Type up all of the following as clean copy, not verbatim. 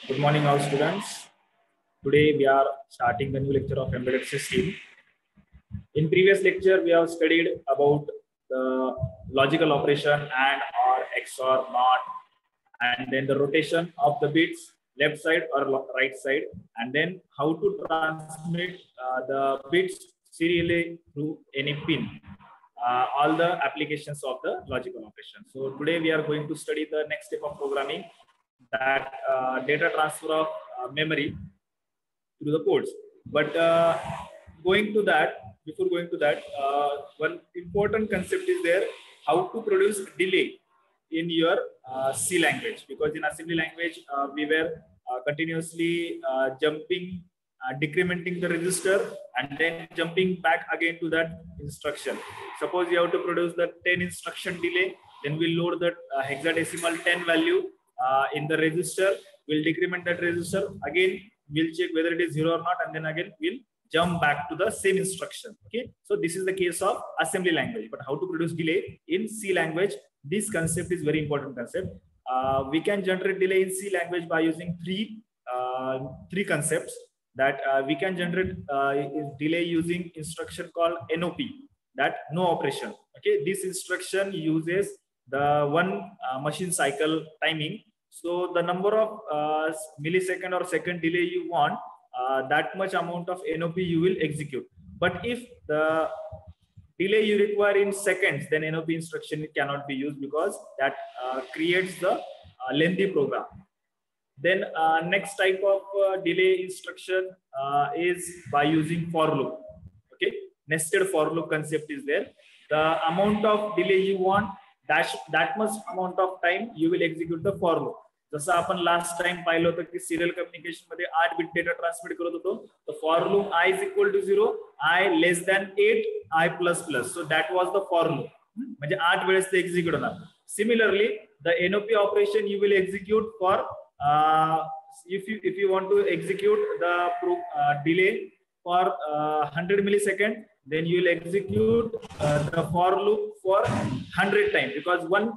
Good morning, all students. Today we are starting the new lecture of embedded system. In previous lecture, we have studied about the logical operation and or XOR not, and then the rotation of the bits left side or right side, and then how to transmit the bits serially through any pin. All the applications of the logical operation. So today we are going to study the next step of programming, that data transfer of memory through the codes. But before going to that, one important concept is there: how to produce delay in your C language. Because in assembly language, we were continuously jumping, decrementing the register, and then jumping back again to that instruction. Suppose you have to produce the 10 instruction delay, then we'll load that hexadecimal 10 value in the register. We'll decrement that register again. We'll check whether it is 0 or not, and then again we'll jump back to the same instruction. Okay, so this is the case of assembly language. But how to produce delay in C language? This concept is very important concept. We can generate delay in C language by using three concepts. That we can generate delay using instruction called NOP, that no operation. Okay, this instruction uses the one machine cycle timing. So the number of millisecond or second delay you want, that much amount of NOP you will execute. But if the delay you require in seconds, then NOP instruction cannot be used, because that creates the lengthy program. Then next type of delay instruction is by using for loop. Okay, nested for loop concept is there. The amount of delay you want, that much amount of time you will execute the for loop. जसं आपण last time पाहिलं होतं की serial communication मध्ये 8 bit data transmit करत होतो, तर for loop I is equal to 0, I less than 8, I plus plus. So that was the for loop. म्हणजे 8 वेळेस ते एक्झिक्यूट होणार. Similarly, the NOP operation you will execute for if you want to execute the delay for 100 millisecond, then you will execute the for loop for 100 times, because one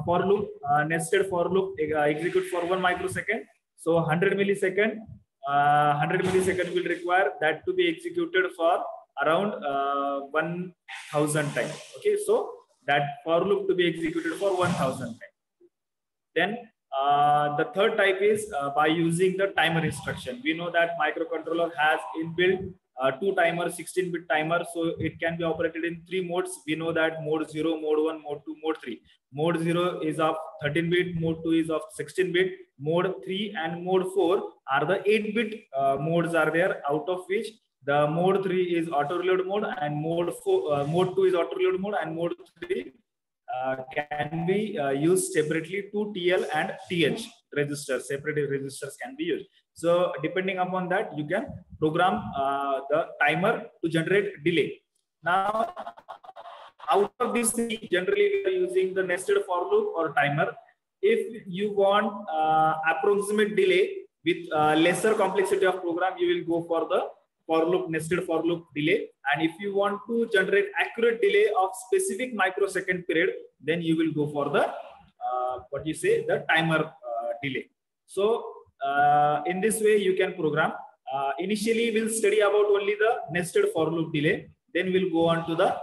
for loop, nested for loop execute for 1 microsecond. So 100 millisecond will require that to be executed for around 1000 times. Okay, so that for loop to be executed for 1000 times. Then the third type is by using the timer instruction. We know that microcontroller has inbuilt 2 timer, 16-bit timer, so it can be operated in 3 modes. We know that mode 0, mode 1, mode 2, mode 3. Mode 0 is of 13-bit, mode 2 is of 16-bit, mode 3 and mode 4 are the 8-bit modes are there, out of which the mode 3 is auto reload mode, and mode 2 is auto reload mode, and mode 3 can be used separately to TL and TH registers. Separate registers can be used. So depending upon that, you can program the timer to generate delay. Now, out of these three, generally we are using the nested for loop or timer. If you want approximate delay with lesser complexity of program, you will go for the for loop, nested for loop delay. And if you want to generate accurate delay of specific microsecond period, then you will go for the the timer delay. So in this way you can program. Initially we'll study about only the nested for loop delay, then we'll go on to the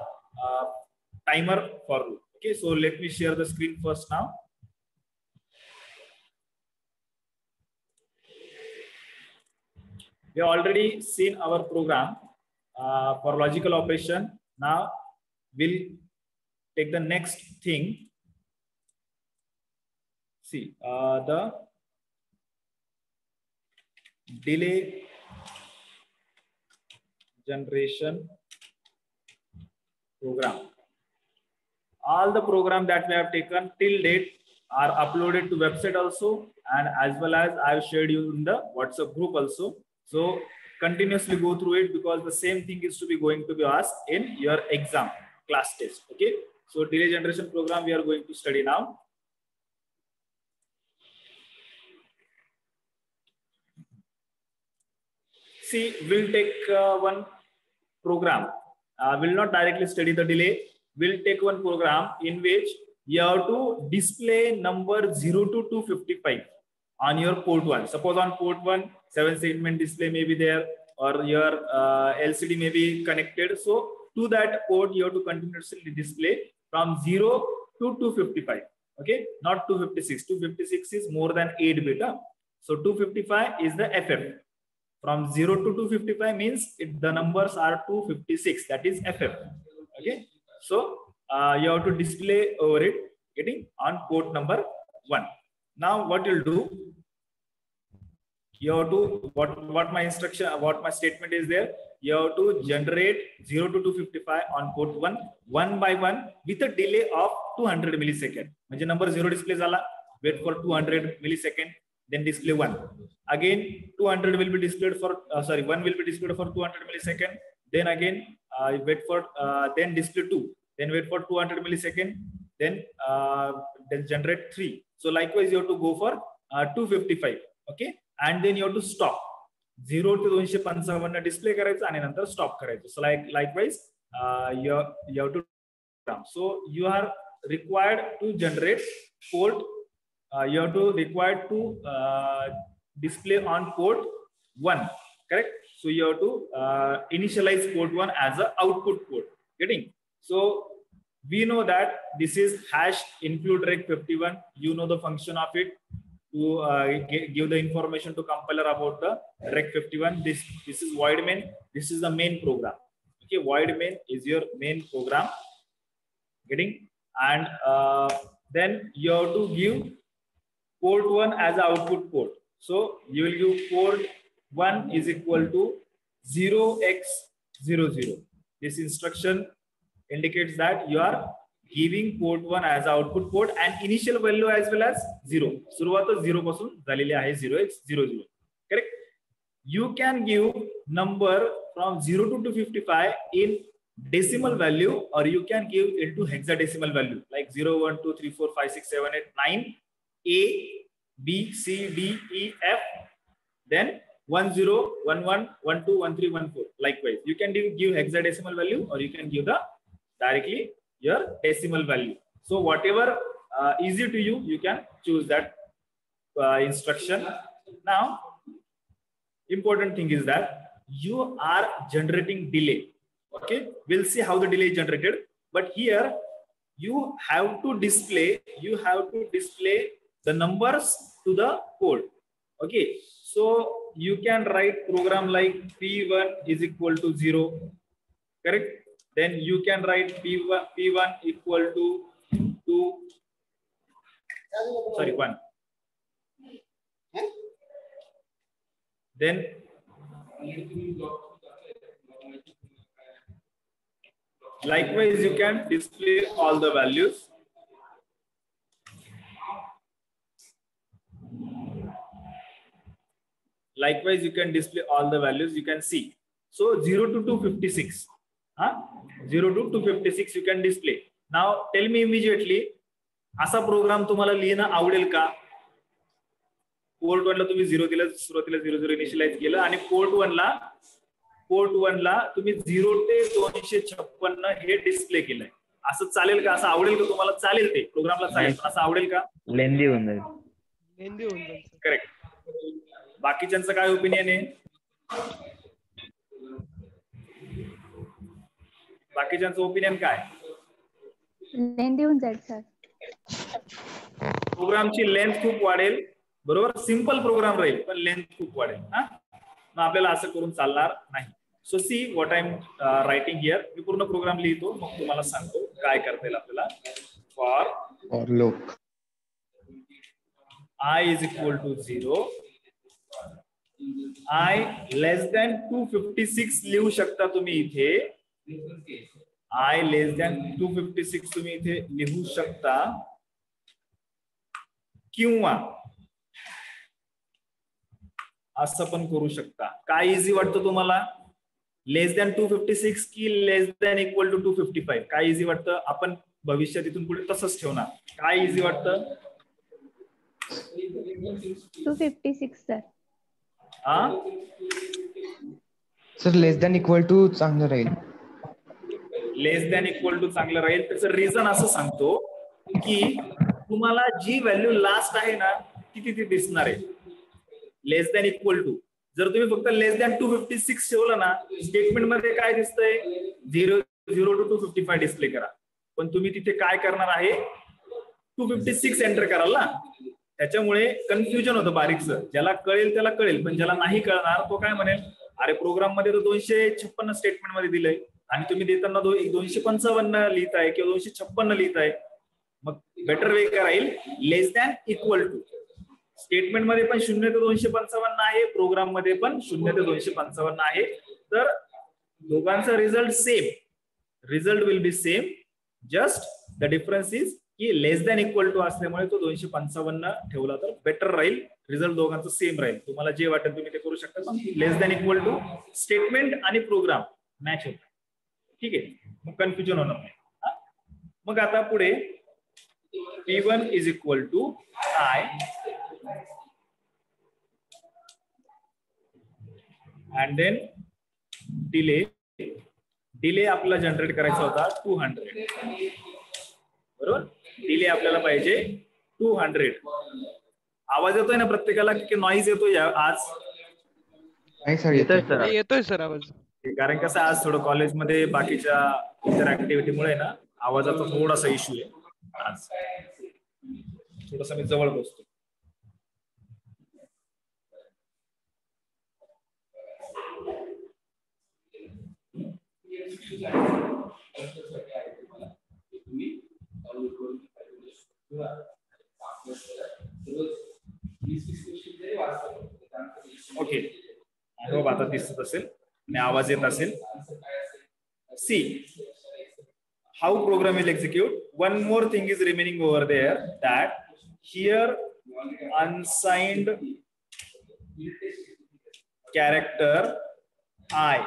timer for loop. Okay, so let me share the screen first now. We have already seen our program for logical operation. Now we'll take the next thing. See the delay generation program. All the program that we have taken till date are uploaded to website also, and as well as I have shared you in the WhatsApp group also. So continuously go through it, because the same thing is going to be asked in your exam class test. Okay, so delay generation program we are going to study now. See, we'll take one program. We'll not directly study the delay. We'll take one program in which you have to display number 0 to 255 on your port 1. Suppose on port 1, 7 segment display may be there, or your LCD may be connected. So to that port, you have to continuously display from 0 to 255. Okay, not 256. 256 is more than 8 bit. So 255 is the FF. From 0 to 255 means the numbers are 256. That is FF. Okay, so you have to display over it, getting on port number 1. Now what you'll do, you have to what my instruction, what my statement is there. You have to generate 0 to 255 on port 1 by 1 with a delay of 200 millisecond. म्हणजे number 0 display zala, wait for 200 millisecond, then display 1. Again 200 will be displayed for 1 will be displayed for 200 millisecond. Then again wait for then display 2. Then wait for 200 millisecond. Then generate 3. So likewise you have to go for 255. Okay, and then you have to stop 0 to 255 display करायचं आणि नंतर stop करायचं. So likewise you have to so you are required to generate port. You have to required to display on port 1, correct? So you have to initialize port 1 as a output port. Getting? So we know that this is hash include rec51. You know the function of it to give the information to compiler about the rec51. This is void main. This is the main program. Okay, void main is your main program. Getting? And then you have to give port 1 as an output port. So you will give port 1 is equal to 0x00. This instruction indicates that you are giving port 1 as output port and initial value as well as 0. सुरुवात 0 पासून झालेली आहे 0x00. Correct? You can give number from 0 to 255 in decimal value, or you can give into hexadecimal value like 0, 1, 2, 3, 4, 5, 6, 7, 8, 9, A, B, C, D, E, F, then 1, 0, 1, 1, 1, 2, 1, 3, 1, 4. Likewise, you can give hexadecimal value, or you can give the directly your decimal value. So whatever easy to you, you can choose that instruction. Now, important thing is that you are generating delay. Okay, we'll see how the delay is generated. But here you have to display the numbers to the code. Okay, so you can write program like P1 is equal to 0. Correct? Then you can write P1 equal to 2. Sorry, 1. Then likewise you can display all the values. Likewise you can display all the values. You can see. So 0 to 256. 0 to 256 you can display. Now tell me immediately, असा programme तुम्हाला लिहिणं आवडेल का? Port 1 ला तुम्ही 0 दिलं, सुरुवातीला 00 initialise केलं आणि पोर्ट 1 ला तुम्ही 0 ते 256 हे डिस्प्ले केलंय. असं चालेल का? असं आवडेल का तुम्हाला? चालेल, ते प्रोग्रामला चालेल. असं आवडेल का? लेंदी होऊन जाईल. करेक्ट. बाकीच्यांचं काय ओपिनियन आहे? बाकीच्यांचं ओपिनियन काय? लेंदी होऊन जाईल सर. प्रोग्रामची लेंथ खूप वाढेल. बरोबर, सिंपल प्रोग्राम राहील पण लेंथ खूप वाढेल. मग आपल्याला असं करून चालणार नाही. So see what I am writing here. मी पूर्ण प्रोग्राम लिहितो, मग तुम्हाला सांगतो काय करता येईल आपल्याला. For loop I is equal to 0, I less than 256 लिहू शकता तुम्ही इथे. I less than 256 तुम्ही इथे लिहू शकता, किंवा असं पण करू शकता. काय इझी वाटतं तुम्हाला? लेस दॅन 256 की लेस दॅन इक्वल टू 255? काय इझी वाटतं? आपण भविष्यात इथून पुढे तसंच ठेवणार. काय इझी वाटतं? 256 sir. Sir less than equal to चांगलं राहील. लेस दॅन इक्वल टू चांगलं राहील. त्याचं रिझन असं सांगतो की तुम्हाला जी व्हॅल्यू लास्ट आहे ना ती तिथे दिसणार आहे. लेस दॅन इक्वल टू. जर तुम्ही फक्त लेस दॅन 256 ठेवलं ना, स्टेटमेंट मध्ये काय दिसतंय 0 to 255 डिस्प्ले करा. पण तुम्ही तिथे काय करणार आहे 256 एंटर कराल ना, त्याच्यामुळे कन्फ्युजन होतं बारीकचं. ज्याला कळेल त्याला कळेल, पण ज्याला नाही कळणार तो काय म्हणेल अरे प्रोग्राम मध्ये तर 256 स्टेटमेंट मध्ये दिलंय आणि तुम्ही देताना 255 लिहिताय किंवा 256 लिहिताय. मग बेटर वे काय राहील लेस दॅन इक्वल टू. स्टेटमेंट मध्ये पण 0 ते 255 आहे, प्रोग्राम मध्ये पण 0 ते 255 आहे. तर दोघांचा result same, result will be same, just the difference is की लेस दॅन इक्वल टू असल्यामुळे तो 255 ठेवला तर बेटर राहील. रिझल्ट दोघांचा सेम राहील. तुम्हाला जे वाटेल तुम्ही ते करू शकता. पण लेस दॅन इक्वल टू स्टेटमेंट आणि प्रोग्राम मॅच होत. ठीक आहे, मग कन्फ्युजन होणार नाही. मग आता पुढे P1 is equal to I and then delay आपला जनरेट करायचा होता 200. बरोबर, डिले आपल्याला पाहिजे 200. आवाज येतोय ना प्रत्येकाला की नॉइज येतोय आज? नाही सर, येतोय सर आवाज. कारण कसं आज थोडं कॉलेजमध्ये बाकीच्या इतर ऍक्टिव्हिटीमुळे ना आवाजाचा थोडासा इश्यू आहे. आज थोडासा मी जवळ बसतो. ओके, आय होप आता दिसत असेल आणि आवाज येत असेल. See how program will execute. One more thing is remaining over there, that here unsigned character I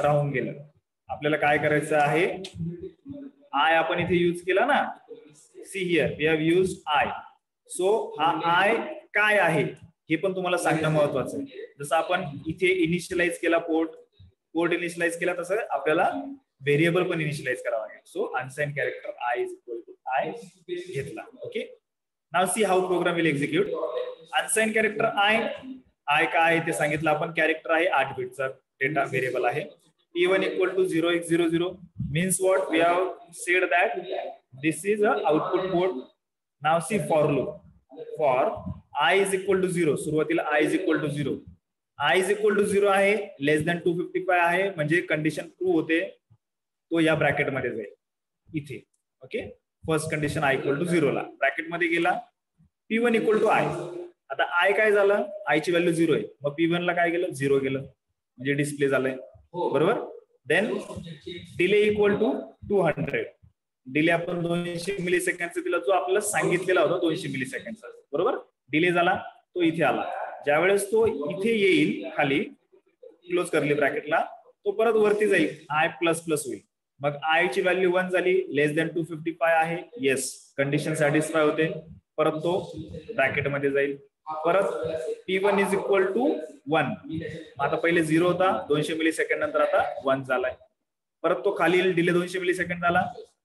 राहून गेलं. आपल्याला काय करायचं आहे, I आपण इथे यूज केला ना. See here we have used I. So हा I काय आहे हे पण तुम्हाला सांगणं महत्वाचं आहे. जसं आपण इथे इनिशियलाइज केला पोर्ट इनिशियलाइज केला, तसं आपल्याला व्हेरिएबल पण इनिशियलाइज करावा लागेल. So unsigned character I is equal to I घेतला. ओके, नाव see how program will execute. Unsigned character I काय आहे ते सांगितलं आपण. कॅरेक्टर आहे 8 बिटचा डेटा व्हेरिएबल आहे. P1 equal to 0x00 means what? We have said that this is a output port. Now see for loop. For I is equal to 0. सुरुवातीला I is equal to 0. I is equal to 0 आहे, लेस than 255 आहे, म्हणजे condition true होते. तो या bracket मध्ये जाईल इथे. Okay, first condition I equal to 0 ला ब्रॅकेट मध्ये गेला. P1 equal to I. आता I काय झालं, I ची व्हॅल्यू 0 आहे, मग P1 ला काय गेलं 0 गेलं, म्हणजे डिस्प्ले झालंय. बरोबर. Then delay equal to 200. Delay आपण 200 मिली सेकंडचा दिला, जो आपल्याला सांगितलेला होता 200 मिली सेकंडचा. बरोबर, डिले झाला, तो इथे आला. ज्यावेळेस तो इथे येईल खाली क्लोज करली ब्रॅकेटला, तो परत वरती जाईल, I प्लस प्लस होईल. मग I ची व्हॅल्यू 1 झाली, लेस दॅन 255 आहे, येस कंडिशन सॅटिस्फाय होते. परत तो ब्रॅकेट मध्ये जाईल. परत P1 इज इक्वल टू 1. आता पहिले 0 होता, 200 मिली सेकंड नंतर आता 1 झालाय. परत तो खाली येईल, डिले 200 मिली सेकंड झाला,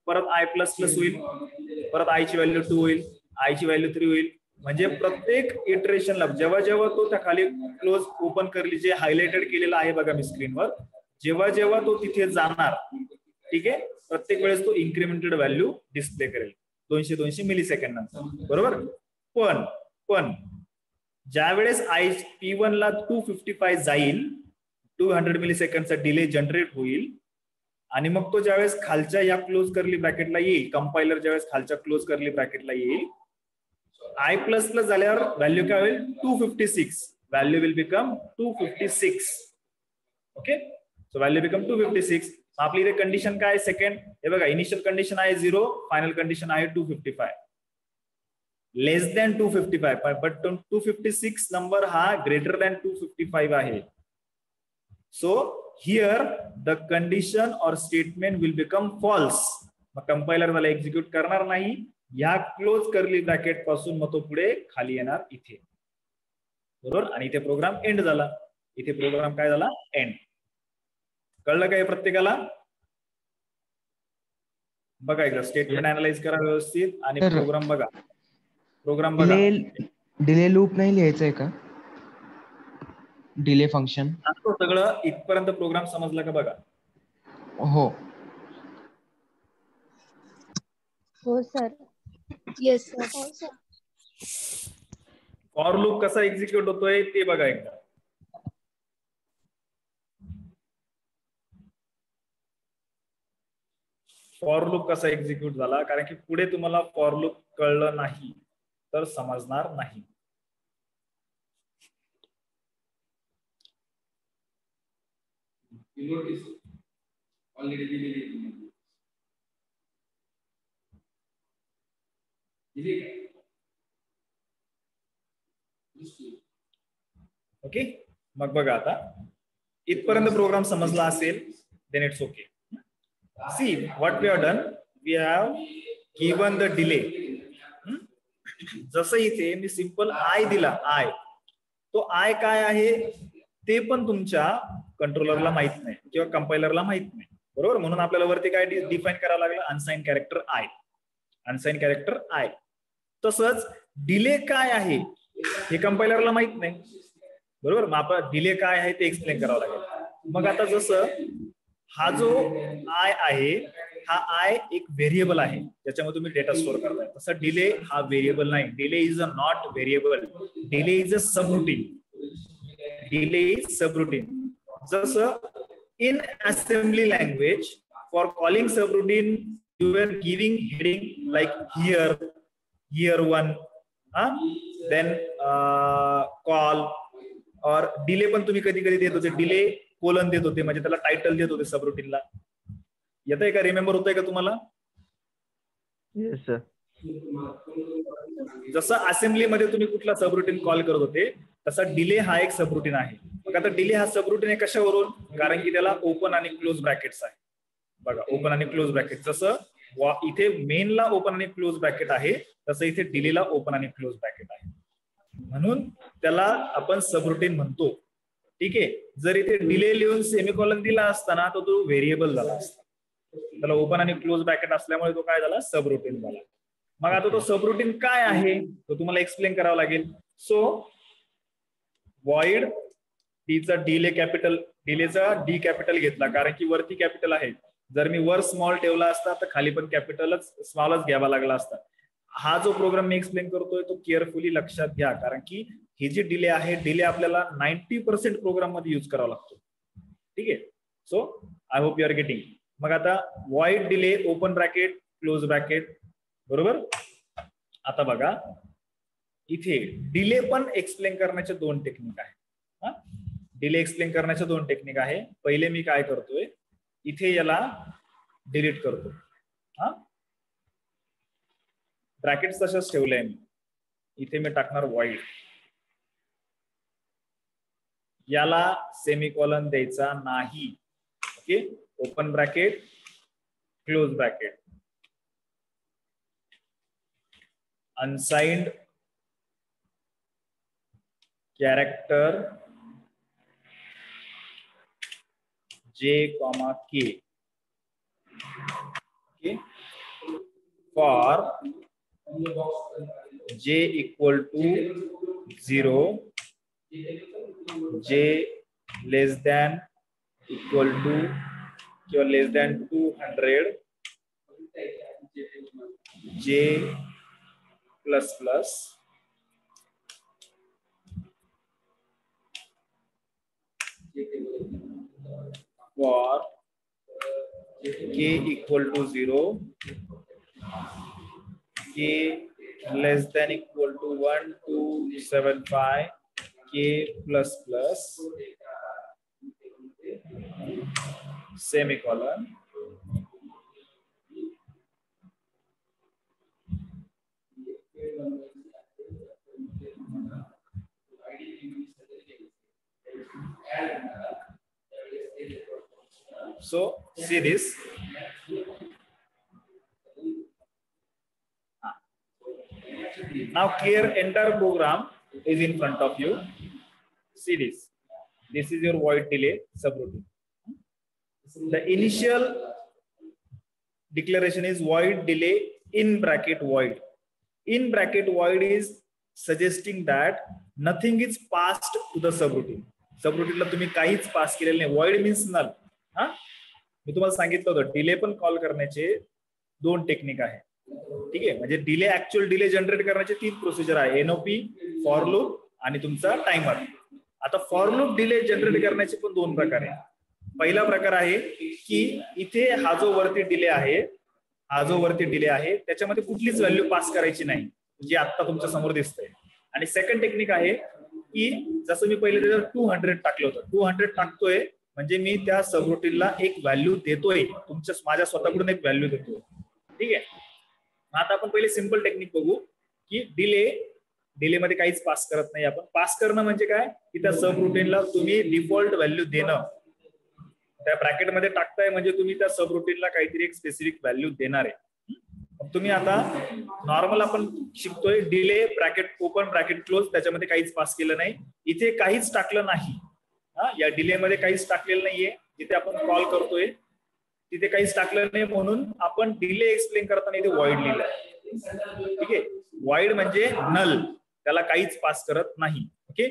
परत I प्लस प्लस होईल, परत I ची व्हॅल्यू 2 होईल, I ची व्हॅल्यू 3 होईल. म्हणजे प्रत्येक इटरेशनला जेव्हा जेव्हा तो त्या खाली क्लोज ओपन करली, जे हायलाइटेड केलेलं आहे बघा मी स्क्रीनवर, जेव्हा जेव्हा तो तिथे जाणार, ठीक आहे, प्रत्येक वेळेस तो इन्क्रिमेंटेड व्हॅल्यू डिस्प्ले करेल 200 मिली सेकंड नंतर. बरोबर. पण ज्या वेळेस P1 ला 255 जाईल, 200 मिली सेकंडचा डिले जनरेट होईल, आणि मग तो ज्यावेळेस खालच्या या क्लोज करली ब्रॅकेटला येईल, कंपायलर ज्यावेळेस खालच्या क्लोज करली ब्रॅकेटला येईल, I प्लस प्लस झाल्यावर व्हॅल्यू काय होईल 256. Value will become 256. Okay, so value become 256. आपली इथे कंडिशन काय सेकंड, हे बघा, इनिशियल कंडिशन आहे 0, फायनल कंडिशन आहे 255. लेस दॅन 255, बट 256 नंबर हा ग्रेटर दॅन 255 आहे. सो हिअर द कंडिशन और स्टेटमेंट विल बिकम फॉल्स. मग कंपायलर मला एक्झिक्यूट करणार नाही या क्लोज करली ब्रॅकेट पासून, मग तो पुढे खाली येणार इथे. बरोबर, आणि इथे प्रोग्राम एंड झाला. इथे प्रोग्राम काय झाला, एंड. कळलं काय प्रत्येकाला? बघा एकदा स्टेटमेंट अनालाइज करा व्यवस्थित आणि प्रोग्राम बघा. डिले लूप नाही लिहायचंय का? Delay function. तो सगळं इथपर्यंत प्रोग्राम समजला का बघा. हो हो sir. Yes sir. For loop कसा एक्झिक्यूट होतोय ते बघा एकदा. फॉर लूप कसा एक्झिक्यूट झाला, कारण की पुढे तुम्हाला फॉर लूप कळलं नाही तर समजणार नाही. ओके, मग बघा आता इथपर्यंत प्रोग्राम समजला असेल then it's okay. See what we have done, we have given the delay. जसं इथे मी सिंपल आय दिला, आय, तो आय काय आहे ते पण तुमच्या कंट्रोलरला माहित नाही किंवा कंपायलरला माहित नाही, बरोबर. म्हणून आपल्याला वरती काय डिफाईन करावं लागलं, अनसाइन कॅरेक्टर आय, अनसाइन कॅरेक्टर आय. तसंच डिले काय आहे हे कंपायलरला माहित नाही, बरोबर. मग आपण डिले काय आहे ते एक्सप्लेन करावं लागेल. मग आता जसं हा जो आय आहे, हा आय एक व्हेरिएबल आहे ज्याच्यामध्ये तुम्ही डेटा स्टोअर करताय. तसं डिले हा व्हेरिएबल नाही. Delay is a not variable, delay is a subroutine. Delay is subroutine. जसं in assembly language for calling subroutine you are giving heading like here, here one, then call. और delay पण तुम्ही कधी कधी देत होते, डिले कोलन देत होते, म्हणजे त्याला टायटल देत होते सबरूटीनला. येतंय का, रिमेंबर होतंय का तुम्हाला? Yes sir. जसं असेंब्लीमध्ये तुम्ही कुठला सबरूटीन कॉल करत होते तसा डिले हा एक सबरूटीन आहे. मग आता डिले हा सबरूटीन आहे कशावरून, कारण की त्याला ओपन आणि क्लोज ब्रॅकेट्स आहे. बघा, ओपन आणि क्लोज ब्रॅकेट. जसं इथे मेनला ओपन आणि क्लोज ब्रॅकेट आहे तसं इथे डिलेला ओपन आणि क्लोज ब्रॅकेट आहे, म्हणून त्याला आपण सबरूटीन म्हणतो. ठीक आहे. जर इथे डिले लिहून सेमिकॉलन दिला असताना तर तो व्हेरिएबल झाला असता. त्याला ओपन आणि क्लोज ब्रॅकेट असल्यामुळे तो काय झाला, सबरूटीन झाला. मग आता तो सबरूटीन काय आहे तो तुम्हाला एक्सप्लेन करावा लागेल. सो वॉइड डीचा डिले कॅपिटल, डिलेचा डी कॅपिटल घेतला कारण की वरती कॅपिटल आहे. जर मी वर स्मॉल ठेवला असता तर खाली पण कॅपिटलच, स्मॉलच घ्यावा लागला असता. हा जो प्रोग्राम मी एक्सप्लेन करतोय तो केअरफुली लक्षात घ्या, कारण की ही जी डिले आहे, डिले आपल्याला 90% प्रोग्राम मध्ये युज करावा लागतो. ठीक आहे. So I hope you are getting. मग आता void delay open bracket close bracket, बरोबर. आता बघा इथे डिले पण एक्सप्लेन करण्याचे दोन टेक्निक आहे. डिले एक्सप्लेन करण्याचे दोन टेक्निक आहे. पहिले मी काय करतोय, इथे याला डिलीट करतो. ब्रॅकेट्स तशाच ठेवलंय मी. इथे मी टाकणार वॉइड, याला सेमिकॉलन द्यायचा नाही. Okay. Open bracket close bracket, unsigned character J, K. Okay. For J equal to 0, J less than equal to or less than 200, J plus plus, for K equal to 0, K less than equal to 1275, K plus plus, semicolon, so see this. Now clear entire program is in front of you. See this. This is your void delay subroutine. The initial declaration is void delay in bracket void. In bracket void is suggesting that nothing is passed to the subroutine. सबरूटीनला तुम्ही काहीच pass केलेलं नाही. Void means null. हा, मी तुम्हाला सांगितलं होतं डिले पण कॉल करण्याचे 2 टेक्निक आहे. ठीक आहे, म्हणजे डिले ऍक्च्युअल डिले जनरेट करण्याचे 3 प्रोसिजर आहे, एनओपी, फॉर लूप आणि तुमचा टायमर. आता फॉर लूप डिले जनरेट करण्याचे पण 2 प्रकार आहे. पहिला प्रकार आहे की इथे हा जो वरती डिले आहे त्याच्यामध्ये कुठलीच व्हॅल्यू पास करायची नाही, जे आता तुमच्या समोर दिसतंय. आणि सेकंड टेक्निक आहे की जसं मी पहिले त्याच्यावर 200 टाकलं होतं, 200 टाकतोय म्हणजे मी त्या सबरूटीनला एक व्हॅल्यू देतोय, माझ्या स्वतःकडून एक व्हॅल्यू देतोय. ठीक आहे, आता आपण पहिले सिंपल टेक्निक बघू की डिले मध्ये काहीच पास करत नाही आपण. पास करणं म्हणजे काय की त्या सबरूटीनला तुम्ही डिफॉल्ट व्हॅल्यू देणं, त्या ब्रॅकेटमध्ये टाकताय म्हणजे तुम्ही त्या सबरूटीनला काहीतरी एक स्पेसिफिक व्हॅल्यू देणार आहे. तुम्ही आता नॉर्मल आपण शिकतोय delay bracket open bracket close, त्याच्यामध्ये काहीच पास केलं नाही, इथे काहीच टाकलं नाही. या डिले मध्ये काहीच टाकलेलं नाहीये, जिथे आपण कॉल करतोय तिथे काहीच टाकलं नाही, म्हणून आपण डिले एक्सप्लेन करताना इथे व्हॉइड लिहिलंय. ठीक आहे, व्हॉइड म्हणजे नल, त्याला काहीच पास करत नाही. Okay,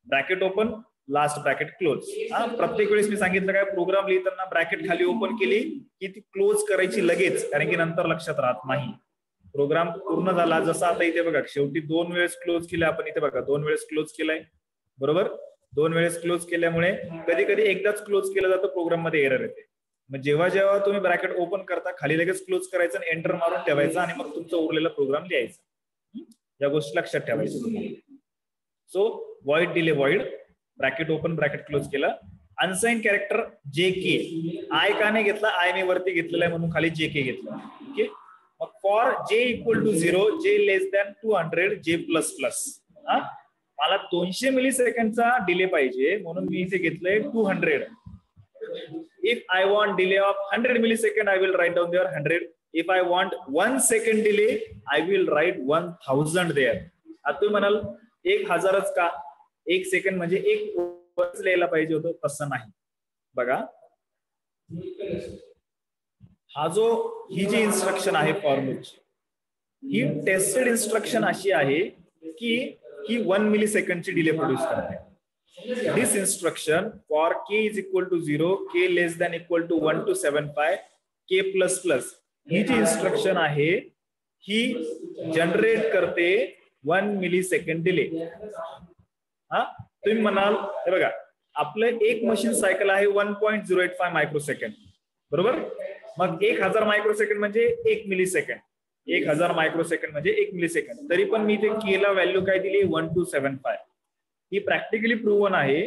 bracket open last bracket close. प्रत्येक वेळेस मी सांगितलं काय, प्रोग्राम लिहिताना ब्रॅकेट खाली ओपन केली की ती क्लोज करायची लगेच, कारण की नंतर लक्षात राहत नाही. प्रोग्राम पूर्ण झाला, जसं आता इथे बघा शेवटी 2 वेळेस क्लोज केलं आपण, इथे बघा 2 वेळेस क्लोज केलाय, बरोबर. 2 वेळेस क्लोज केल्यामुळे कधी कधी एकदाच क्लोज केलं जातं, प्रोग्राम मध्ये एरर येते. मग जेव्हा जेव्हा तुम्ही ब्रॅकेट ओपन करता खाली लगेच क्लोज करायचं आणि एंटर मारून ठेवायचं आणि मग तुमचा उरलेला प्रोग्राम लिहायचा. या गोष्टी लक्षात ठेवायच्या तुम्हाला. So void delay void, bracket open bracket close केलं. अनसाइन कॅरेक्टर जे के, आय का नाही घेतला, आय मी वरती घेतलेला आहे म्हणून खाली जे के घेतलं. ओके, मग फॉर जे इक्वल टू 0, जे लेस दॅन 200, जे प्लस प्लस. मला 200 मिली सेकंडचा डिले पाहिजे म्हणून मी इथे घेतलंय 200. If I want delay of 100 millisecond, I will write down there 100. If I want 1 second delay, I will write 1000 there. आता तुम्ही म्हणाल 1000च का, 1 सेकंड म्हणजे 1 वर्ष लिहायला पाहिजे होतं, तसं नाही. बघा ही जी इन्स्ट्रक्शन आहे फॉर लूपची, ही टेस्टेड इन्स्ट्रक्शन अशी आहे की ही 1 मिली सेकंडची डिले प्रोड्यूस करते. This instruction for k is equal to 0, k less than equal to 1 to 75, k plus plus, he G instruction आहे ही जनरेट करते 1 मिली सेकंड डिले. तुम्ही म्हणाल हे बघा आपलं एक मशीन सायकल आहे 1.085 मायक्रोसेकंड, बरोबर. मग 1000 मायक्रोसेकंड म्हणजे 1 मिली सेकंड, 1000 मायक्रोसेकंड म्हणजे 1 मिली सेकंड. तरी पण मी इथे k ला व्हॅल्यू काय दिली, 1 to 75. ही प्रॅक्टिकली प्रूव्हन आहे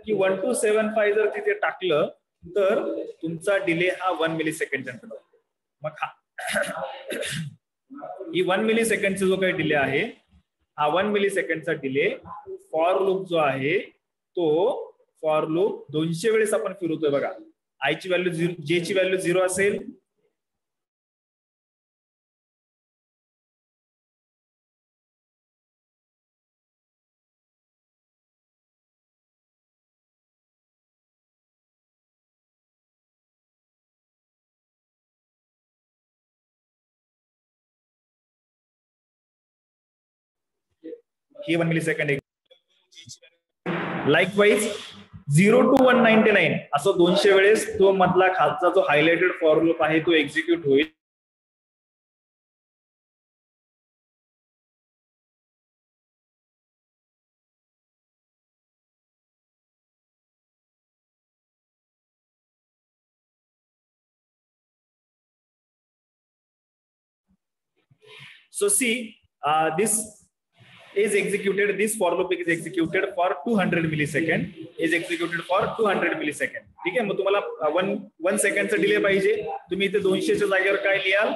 की 1 to 75 जर तिथे टाकलं तर तुमचा डिले हा 1 मिली सेकंड जनरेट होतो. मग ही 1 मिली सेकंडचा जो काही डिले आहे, हा 1 मिली सेकंडचा डिले फॉर लूप जो आहे तो फॉर लूप 200 वेळेस आपण फिरवतोय. बघा आय ची व्हॅल्यू 0, जे ची व्हॅल्यू 0 असेल, ही 1 मिली सेकंड. लाईकवाईज 0 to 199 असं 200 वेळेस तो मधला खालचा जो हायलाइटेड फॉर लूप आहे तो एक्झिक्यूट होईल. So see, this is executed, this for loop is executed for 200 millisecond, is executed for 200 millisecond. ठीक आहे, मग तुम्हाला 1 सेकंडचा डिले पाहिजे, तुम्ही इथे 200 च्या जागेवर काय लिहाल,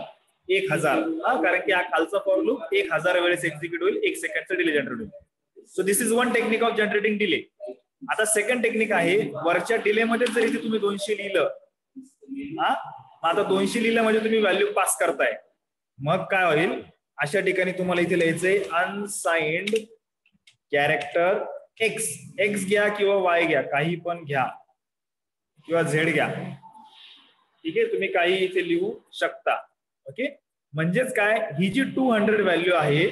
1000. कारण की हा खालचा फॉर लूप 1000 वेळेस एक्झिक्यूट होईल, 1 सेकंडचा डिले जनरेट होईल. So this is one technique of generating delay. आता सेकंड टेक्निक आहे, वरच्या डिले मध्ये जर इथे तुम्ही 200 लिहिलं, आता 200 लिहिलं म्हणजे तुम्ही व्हॅल्यू पास करताय. मग काय होईल, अशा ठिकाणी तुम्हाला इथे लिहायचंय अनसाइन्ड कॅरेक्टर एक्स. एक्स घ्या किंवा वाय घ्या, काही पण घ्या, किंवा झेड घ्या. ठीक आहे, तुम्ही काही इथे लिहू शकता. ओके, म्हणजेच काय, ही जी 200 व्हॅल्यू आहे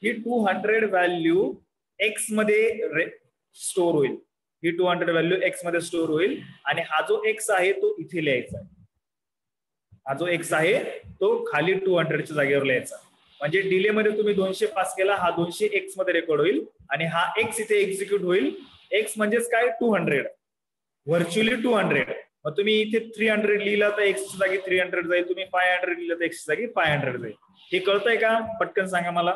ही 200 व्हॅल्यू एक्स मध्ये स्टोर होईल. ही ही 200 व्हॅल्यू एक्स मध्ये स्टोअर होईल आणि हा जो एक्स आहे तो इथे लिहायचा आहे. हा जो एक्स आहे तो खाली 200च्या जागेवर लिहायचा. म्हणजे डिले मध्ये तुम्ही 200 पास केला, हा 200 एक्स मध्ये रेकॉर्ड होईल आणि हा एक्स इथे एक्झिक्यूट होईल. एक्स म्हणजेच काय 200, व्हर्च्युअली 200. मग तुम्ही इथे 300 लिहिलं तर एक्सच्या जागी 300 जाईल, तुम्ही 500 लिहिलं तर एक्सच्या जागी 500 जाईल. हे कळतंय का? पटकन सांगा मला.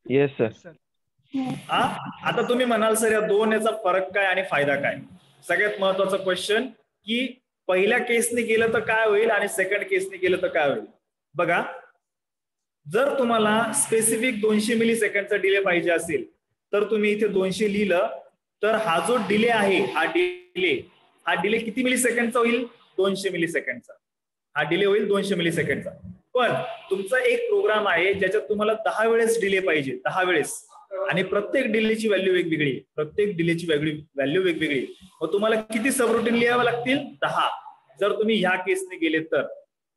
Yes sir. हा, आता तुम्ही म्हणाल सर या दोन याचा फरक काय आणि फायदा काय? सगळ्यात महत्वाचा क्वेश्चन की पहिल्या केसने केलं तर काय होईल आणि सेकंड केसने केलं तर काय होईल. बघा, जर तुम्हाला स्पेसिफिक 200 मिली सेकंडचा डिले पाहिजे असेल तर तुम्ही इथे 200 लिहिलं तर हा जो डिले आहे हा डिले किती मिली सेकंडचा होईल? 200 मिली सेकंडचा. हा डिले होईल 200 मिली सेकंडचा. पण तुमचा एक प्रोग्राम आहे ज्याच्यात तुम्हाला 10 वेळेस डिले पाहिजे, 10 वेळेस, आणि प्रत्येक डिलेची व्हॅल्यू वेगवेगळी आहे, प्रत्येक डिलेची व्हॅल्यू वेगवेगळी. मग तुम्हाला किती सबरुटीन लिहावं लागतील? 10. जर तुम्ही ह्या केसने गेले तर,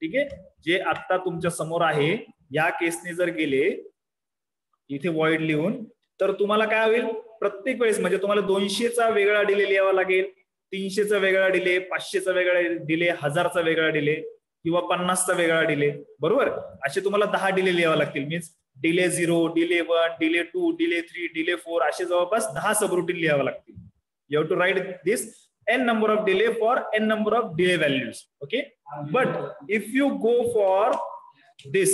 ठीक आहे, जे आता तुमच्या समोर आहे या केसने जर गेले इथे वॉइड लिहून, तर तुम्हाला काय होईल? प्रत्येक वेळेस म्हणजे तुम्हाला 200चा वेगळा डिले लिहावा लागेल, 300चा वेगळा डिले, 500चा वेगळा डिले, 1000चा वेगळा डिले किंवा 50चा वेगळा डिले, बरोबर. असे तुम्हाला 10 डिले लिहावे लागतील. Means delay 0, delay 1, delay 2, delay 3, delay 4 असे जवळपास 10 सबरुटीन लिहावे लागतील. You have to write this n number of delay for n number of delay values. Okay, but if you go for this,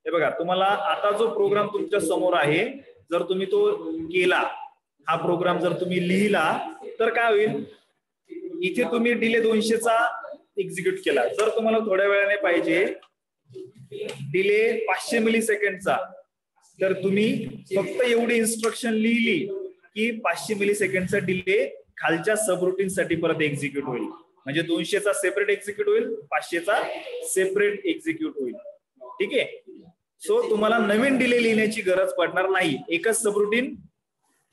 हे बघा, तुम्हाला आता जो प्रोग्राम तुमच्या समोर आहे जर तुम्ही तो केला, हा प्रोग्राम जर तुम्ही लिहिला तर काय होईल? इथे तुम्ही डिले 200चा एक्झिक्यूट केला. जर तुम्हाला थोड्या वेळाने पाहिजे डिले 500 मिली सेकंडचा, तर तुम्ही फक्त एवढी इन्स्ट्रक्शन लिहिली की 500 मिली सेकंडचा डिले खालच्या सबरुटीन साठी परत एक्झिक्यूट होईल. म्हणजे 200चा सेपरेट एक्झिक्यूट होईल, 500चा सेपरेट एक्झिक्यूट होईल. ठीक आहे. सो तुम्हाला नवीन डिले लिहिण्याची गरज पडणार नाही. एकच सबरुटीन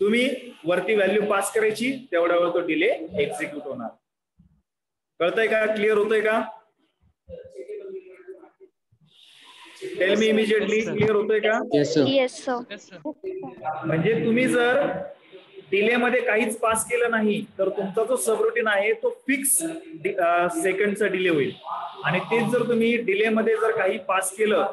तुम्ही वरती व्हॅल्यू पास करायची, तेवढ्या वेळ तो डिले एक्झिक्यूट होणार. कळतंय का? क्लिअर होतंय का? Tell me immediately. क्लिअर होतंय का? Yes sir. म्हणजे तुम्ही जर डिले मध्ये काहीच पास केलं नाही तर तुमचा जो सबरुटीन आहे तो फिक्स सेकंडचा डिले होईल. आणि तेच जर तुम्ही डिले मध्ये जर काही पास केलं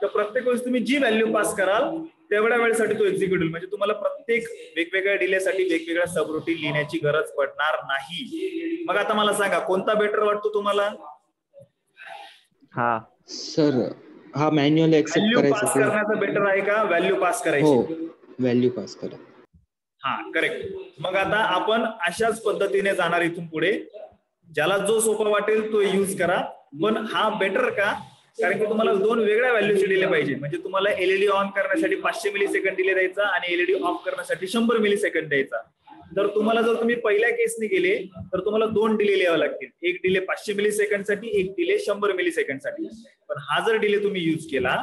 तर प्रत्येक वेळेस तुम्ही जी व्हॅल्यू पास कराल तेवढ्या वेळेसाठी तो एक्झिक्यूट होईल. म्हणजे तुम्हाला प्रत्येक वेगवेगळ्या डिलेसाठी वेगवेगळ्या सबरुटीन लिहिण्याची गरज पडणार नाही. मग आता मला सांगा कोणता बेटर वाटतो तुम्हाला? हा सर, हा मॅन्युअल एक्सेप्ट व्हॅल्यू पास करायचा करण्याचा बेटर आहे का व्हॅल्यू पास करायची? हो, व्हॅल्यू पास करा. हा, करेक्ट. मग आता आपण अशाच पद्धतीने जाणार इथून पुढे. ज्याला जो सोपा वाटेल तो यूज करा. पण हा बेटर का? कारण की तुम्हाला दोन वेगळ्या व्हॅल्यूचे डिले पाहिजे. म्हणजे तुम्हाला एलईडी ऑन करण्यासाठी 500 मिली सेकंड डिले द्यायचा आणि एलईडी ऑफ करण्यासाठी 100 मिली सेकंड द्यायचा. जर तुम्ही पहिल्या केसने गेले तर तुम्हाला 2 डिले लिहावे लागतील. एक डिले 500 मिली सेकंड साठी, एक डिले 100 मिली सेकंड साठी. पण हा जर डिले तुम्ही यूज केला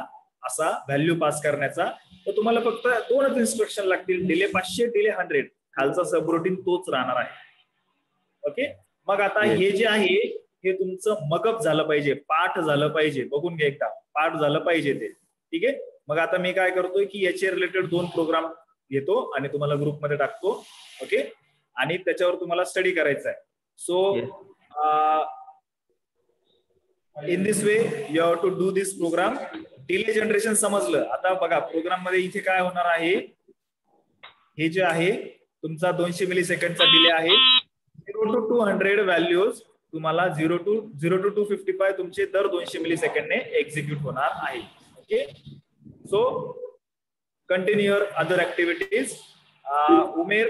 असा व्हॅल्यू पास करण्याचा, तर तुम्हाला फक्त 2च इन्स्ट्रक्शन लागतील, डिले 500, डिले 100. खालचा सबरुटीन तोच राहणार आहे. ओके. मग आता हे जे आहे हे तुमचं मगअप झालं पाहिजे, पाठ झालं पाहिजे. बघून घ्या एकदा, पाठ झालं पाहिजे ते. ठीक आहे. मग आता मी काय करतोय की याचे रिलेटेड 2 प्रोग्राम घेतो आणि तुम्हाला ग्रुपमध्ये टाकतो. ओके. आणि त्याच्यावर तुम्हाला स्टडी करायचा आहे. So in this way you have to do this program. Delay generation समजलं. आता बघा प्रोग्राम मध्ये इथे काय होणार आहे, हे जे आहे तुमचा 200 मिली सेकंडचा डिले आहे. 0 to 200 व्हॅल्यूज तुम्हाला 0 to 255 तुमचे दर 200 मिली सेकंडने एक्झिक्यूट होणार आहे. Okay. So continue your other activities. Umer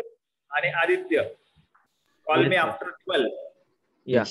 आणि आदित्य, कॉल मी आफ्टर 12. या